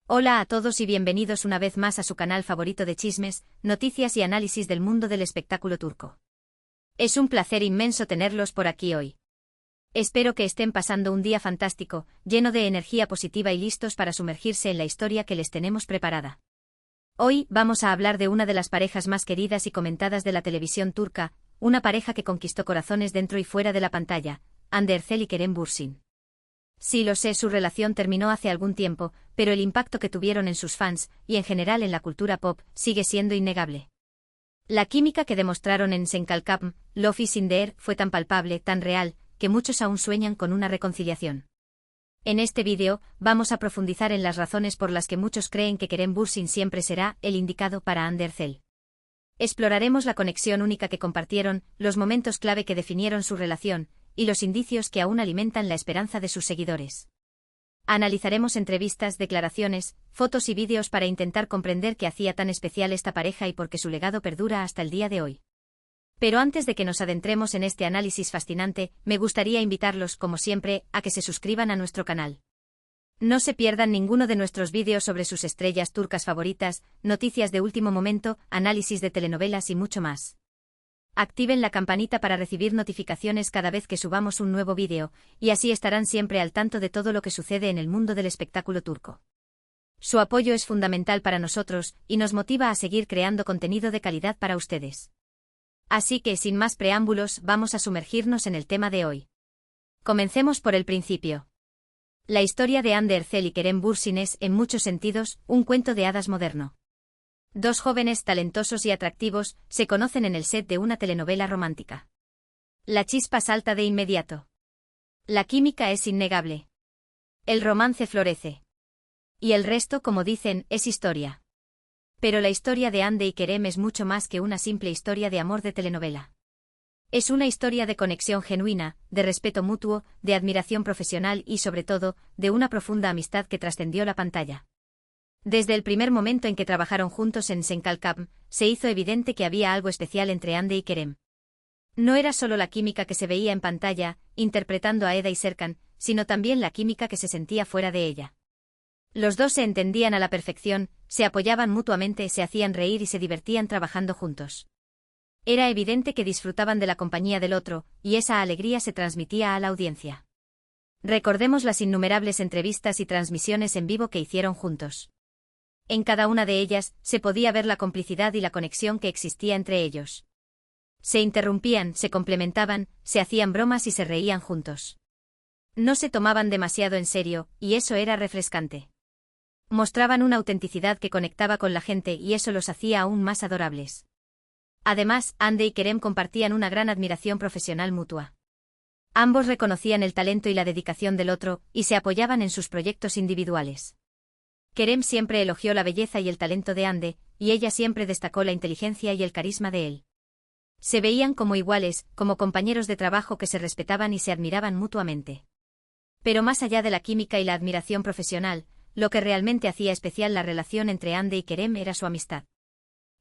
Hola a todos y bienvenidos una vez más a su canal favorito de chismes, noticias y análisis del mundo del espectáculo turco. Es un placer inmenso tenerlos por aquí hoy. Espero que estén pasando un día fantástico, lleno de energía positiva y listos para sumergirse en la historia que les tenemos preparada. Hoy vamos a hablar de una de las parejas más queridas y comentadas de la televisión turca, una pareja que conquistó corazones dentro y fuera de la pantalla, Hande Erçel y Kerem Bürsin. Sí lo sé, su relación terminó hace algún tiempo, pero el impacto que tuvieron en sus fans, y en general en la cultura pop, sigue siendo innegable. La química que demostraron en Senkalkapm, Love is in the air, fue tan palpable, tan real, que muchos aún sueñan con una reconciliación. En este vídeo, vamos a profundizar en las razones por las que muchos creen que Kerem Bürsin siempre será el indicado para Hande Erçel. Exploraremos la conexión única que compartieron, los momentos clave que definieron su relación, y los indicios que aún alimentan la esperanza de sus seguidores. Analizaremos entrevistas, declaraciones, fotos y vídeos para intentar comprender qué hacía tan especial esta pareja y por qué su legado perdura hasta el día de hoy. Pero antes de que nos adentremos en este análisis fascinante, me gustaría invitarlos, como siempre, a que se suscriban a nuestro canal. No se pierdan ninguno de nuestros vídeos sobre sus estrellas turcas favoritas, noticias de último momento, análisis de telenovelas y mucho más. Activen la campanita para recibir notificaciones cada vez que subamos un nuevo vídeo, y así estarán siempre al tanto de todo lo que sucede en el mundo del espectáculo turco. Su apoyo es fundamental para nosotros, y nos motiva a seguir creando contenido de calidad para ustedes. Así que, sin más preámbulos, vamos a sumergirnos en el tema de hoy. Comencemos por el principio. La historia de Hande Erçel y Kerem Bürsin es, en muchos sentidos, un cuento de hadas moderno. Dos jóvenes talentosos y atractivos se conocen en el set de una telenovela romántica. La chispa salta de inmediato. La química es innegable. El romance florece. Y el resto, como dicen, es historia. Pero la historia de Hande y Kerem es mucho más que una simple historia de amor de telenovela. Es una historia de conexión genuina, de respeto mutuo, de admiración profesional y, sobre todo, de una profunda amistad que trascendió la pantalla. Desde el primer momento en que trabajaron juntos en Senkalkapm, se hizo evidente que había algo especial entre Hande y Kerem. No era solo la química que se veía en pantalla, interpretando a Eda y Serkan, sino también la química que se sentía fuera de ella. Los dos se entendían a la perfección, se apoyaban mutuamente, se hacían reír y se divertían trabajando juntos. Era evidente que disfrutaban de la compañía del otro, y esa alegría se transmitía a la audiencia. Recordemos las innumerables entrevistas y transmisiones en vivo que hicieron juntos. En cada una de ellas, se podía ver la complicidad y la conexión que existía entre ellos. Se interrumpían, se complementaban, se hacían bromas y se reían juntos. No se tomaban demasiado en serio, y eso era refrescante. Mostraban una autenticidad que conectaba con la gente y eso los hacía aún más adorables. Además, Hande y Kerem compartían una gran admiración profesional mutua. Ambos reconocían el talento y la dedicación del otro, y se apoyaban en sus proyectos individuales. Kerem siempre elogió la belleza y el talento de Hande, y ella siempre destacó la inteligencia y el carisma de él. Se veían como iguales, como compañeros de trabajo que se respetaban y se admiraban mutuamente. Pero más allá de la química y la admiración profesional, lo que realmente hacía especial la relación entre Hande y Kerem era su amistad.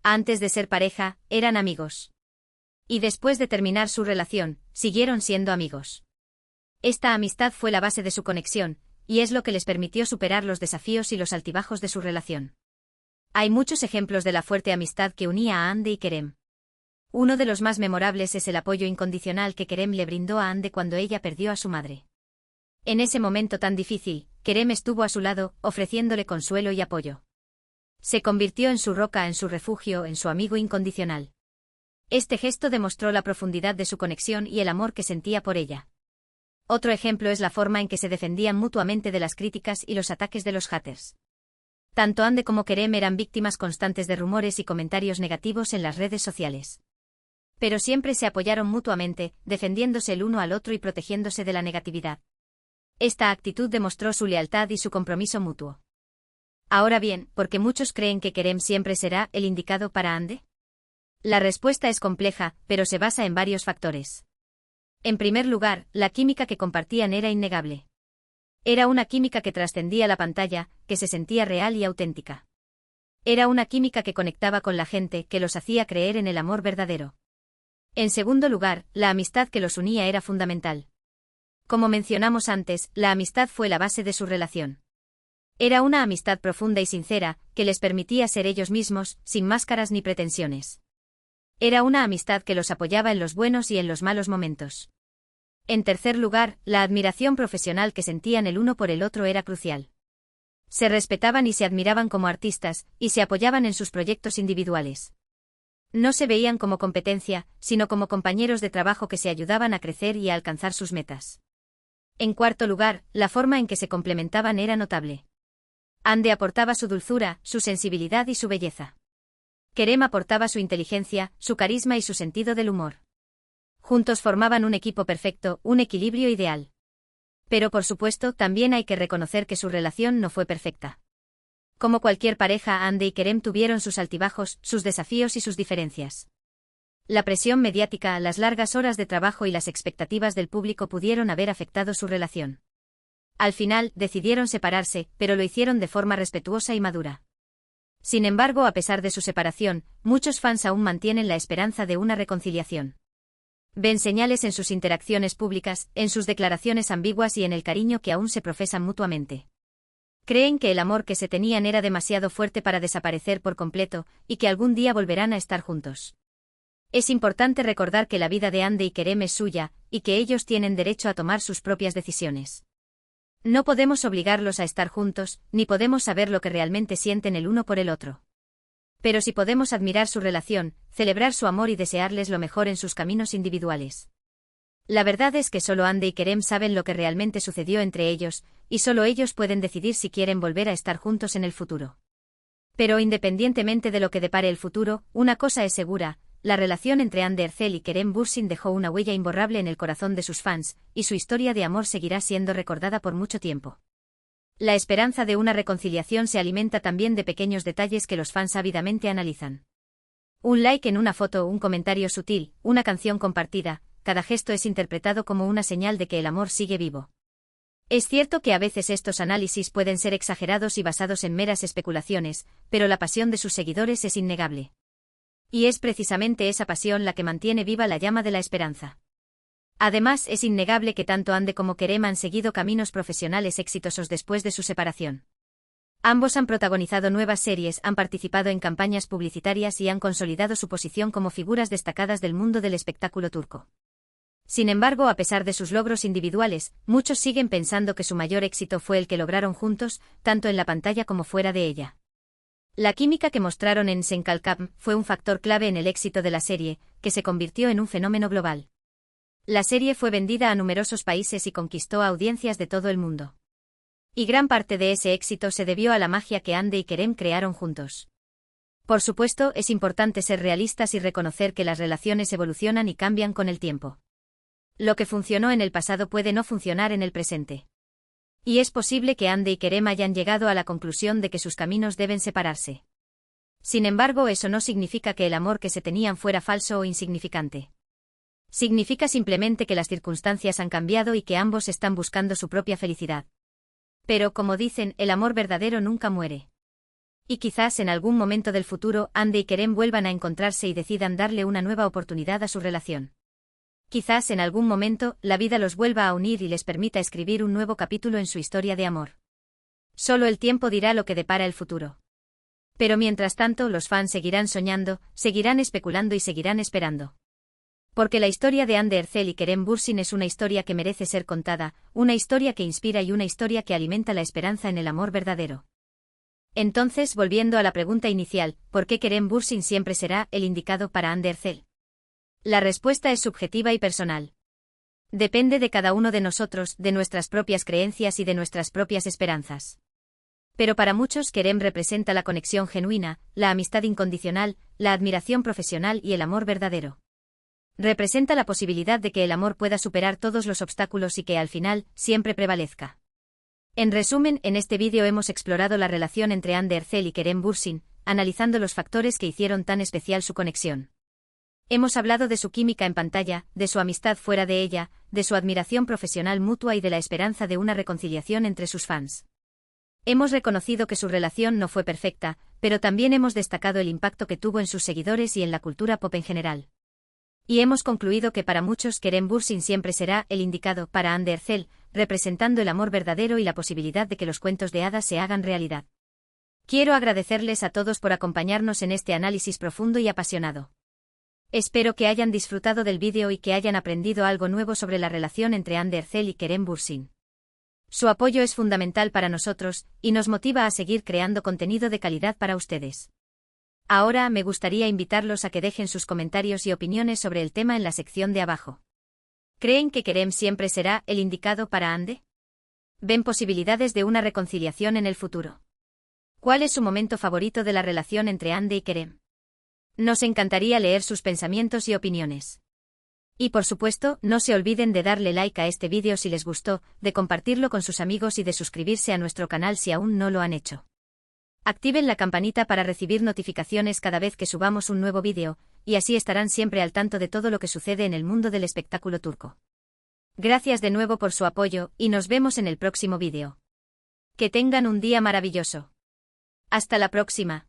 Antes de ser pareja, eran amigos. Y después de terminar su relación, siguieron siendo amigos. Esta amistad fue la base de su conexión, y es lo que les permitió superar los desafíos y los altibajos de su relación. Hay muchos ejemplos de la fuerte amistad que unía a Hande y Kerem. Uno de los más memorables es el apoyo incondicional que Kerem le brindó a Hande cuando ella perdió a su madre. En ese momento tan difícil, Kerem estuvo a su lado, ofreciéndole consuelo y apoyo. Se convirtió en su roca, en su refugio, en su amigo incondicional. Este gesto demostró la profundidad de su conexión y el amor que sentía por ella. Otro ejemplo es la forma en que se defendían mutuamente de las críticas y los ataques de los haters. Tanto Hande como Kerem eran víctimas constantes de rumores y comentarios negativos en las redes sociales. Pero siempre se apoyaron mutuamente, defendiéndose el uno al otro y protegiéndose de la negatividad. Esta actitud demostró su lealtad y su compromiso mutuo. Ahora bien, ¿por qué muchos creen que Kerem siempre será el indicado para Hande? La respuesta es compleja, pero se basa en varios factores. En primer lugar, la química que compartían era innegable. Era una química que trascendía la pantalla, que se sentía real y auténtica. Era una química que conectaba con la gente, que los hacía creer en el amor verdadero. En segundo lugar, la amistad que los unía era fundamental. Como mencionamos antes, la amistad fue la base de su relación. Era una amistad profunda y sincera, que les permitía ser ellos mismos, sin máscaras ni pretensiones. Era una amistad que los apoyaba en los buenos y en los malos momentos. En tercer lugar, la admiración profesional que sentían el uno por el otro era crucial. Se respetaban y se admiraban como artistas, y se apoyaban en sus proyectos individuales. No se veían como competencia, sino como compañeros de trabajo que se ayudaban a crecer y a alcanzar sus metas. En cuarto lugar, la forma en que se complementaban era notable. Ande aportaba su dulzura, su sensibilidad y su belleza. Kerem aportaba su inteligencia, su carisma y su sentido del humor. Juntos formaban un equipo perfecto, un equilibrio ideal. Pero por supuesto, también hay que reconocer que su relación no fue perfecta. Como cualquier pareja, Ande y Kerem tuvieron sus altibajos, sus desafíos y sus diferencias. La presión mediática, las largas horas de trabajo y las expectativas del público pudieron haber afectado su relación. Al final, decidieron separarse, pero lo hicieron de forma respetuosa y madura. Sin embargo, a pesar de su separación, muchos fans aún mantienen la esperanza de una reconciliación. Ven señales en sus interacciones públicas, en sus declaraciones ambiguas y en el cariño que aún se profesan mutuamente. Creen que el amor que se tenían era demasiado fuerte para desaparecer por completo, y que algún día volverán a estar juntos. Es importante recordar que la vida de Ande y Kerem es suya, y que ellos tienen derecho a tomar sus propias decisiones. No podemos obligarlos a estar juntos, ni podemos saber lo que realmente sienten el uno por el otro. Pero sí podemos admirar su relación, celebrar su amor y desearles lo mejor en sus caminos individuales. La verdad es que solo Ande y Kerem saben lo que realmente sucedió entre ellos, y solo ellos pueden decidir si quieren volver a estar juntos en el futuro. Pero independientemente de lo que depare el futuro, una cosa es segura: la relación entre Ande Erçel y Kerem Bürsin dejó una huella imborrable en el corazón de sus fans, y su historia de amor seguirá siendo recordada por mucho tiempo. La esperanza de una reconciliación se alimenta también de pequeños detalles que los fans ávidamente analizan. Un like en una foto, un comentario sutil, una canción compartida, cada gesto es interpretado como una señal de que el amor sigue vivo. Es cierto que a veces estos análisis pueden ser exagerados y basados en meras especulaciones, pero la pasión de sus seguidores es innegable. Y es precisamente esa pasión la que mantiene viva la llama de la esperanza. Además, es innegable que tanto Ande como Kerem han seguido caminos profesionales exitosos después de su separación. Ambos han protagonizado nuevas series, han participado en campañas publicitarias y han consolidado su posición como figuras destacadas del mundo del espectáculo turco. Sin embargo, a pesar de sus logros individuales, muchos siguen pensando que su mayor éxito fue el que lograron juntos, tanto en la pantalla como fuera de ella. La química que mostraron en Senkalkam fue un factor clave en el éxito de la serie, que se convirtió en un fenómeno global. La serie fue vendida a numerosos países y conquistó a audiencias de todo el mundo. Y gran parte de ese éxito se debió a la magia que Ande y Kerem crearon juntos. Por supuesto, es importante ser realistas y reconocer que las relaciones evolucionan y cambian con el tiempo. Lo que funcionó en el pasado puede no funcionar en el presente. Y es posible que Ande y Kerem hayan llegado a la conclusión de que sus caminos deben separarse. Sin embargo, eso no significa que el amor que se tenían fuera falso o insignificante. Significa simplemente que las circunstancias han cambiado y que ambos están buscando su propia felicidad. Pero, como dicen, el amor verdadero nunca muere. Y quizás en algún momento del futuro, Ande y Kerem vuelvan a encontrarse y decidan darle una nueva oportunidad a su relación. Quizás en algún momento, la vida los vuelva a unir y les permita escribir un nuevo capítulo en su historia de amor. Solo el tiempo dirá lo que depara el futuro. Pero mientras tanto, los fans seguirán soñando, seguirán especulando y seguirán esperando. Porque la historia de Ande Erçel y Kerem Bürsin es una historia que merece ser contada, una historia que inspira y una historia que alimenta la esperanza en el amor verdadero. Entonces, volviendo a la pregunta inicial, ¿por qué Kerem Bürsin siempre será el indicado para Ande Erçel? La respuesta es subjetiva y personal. Depende de cada uno de nosotros, de nuestras propias creencias y de nuestras propias esperanzas. Pero para muchos Kerem representa la conexión genuina, la amistad incondicional, la admiración profesional y el amor verdadero. Representa la posibilidad de que el amor pueda superar todos los obstáculos y que al final, siempre prevalezca. En resumen, en este vídeo hemos explorado la relación entre Ande Erçel y Kerem Bürsin, analizando los factores que hicieron tan especial su conexión. Hemos hablado de su química en pantalla, de su amistad fuera de ella, de su admiración profesional mutua y de la esperanza de una reconciliación entre sus fans. Hemos reconocido que su relación no fue perfecta, pero también hemos destacado el impacto que tuvo en sus seguidores y en la cultura pop en general. Y hemos concluido que para muchos Kerem Bürsin siempre será el indicado para Ande Erçel, representando el amor verdadero y la posibilidad de que los cuentos de hadas se hagan realidad. Quiero agradecerles a todos por acompañarnos en este análisis profundo y apasionado. Espero que hayan disfrutado del vídeo y que hayan aprendido algo nuevo sobre la relación entre Anne Ercel y Kerem Bürsin. Su apoyo es fundamental para nosotros, y nos motiva a seguir creando contenido de calidad para ustedes. Ahora me gustaría invitarlos a que dejen sus comentarios y opiniones sobre el tema en la sección de abajo. ¿Creen que Kerem siempre será el indicado para Ande? ¿Ven posibilidades de una reconciliación en el futuro? ¿Cuál es su momento favorito de la relación entre Ande y Kerem? Nos encantaría leer sus pensamientos y opiniones. Y por supuesto, no se olviden de darle like a este vídeo si les gustó, de compartirlo con sus amigos y de suscribirse a nuestro canal si aún no lo han hecho. Activen la campanita para recibir notificaciones cada vez que subamos un nuevo vídeo, y así estarán siempre al tanto de todo lo que sucede en el mundo del espectáculo turco. Gracias de nuevo por su apoyo, y nos vemos en el próximo vídeo. Que tengan un día maravilloso. Hasta la próxima.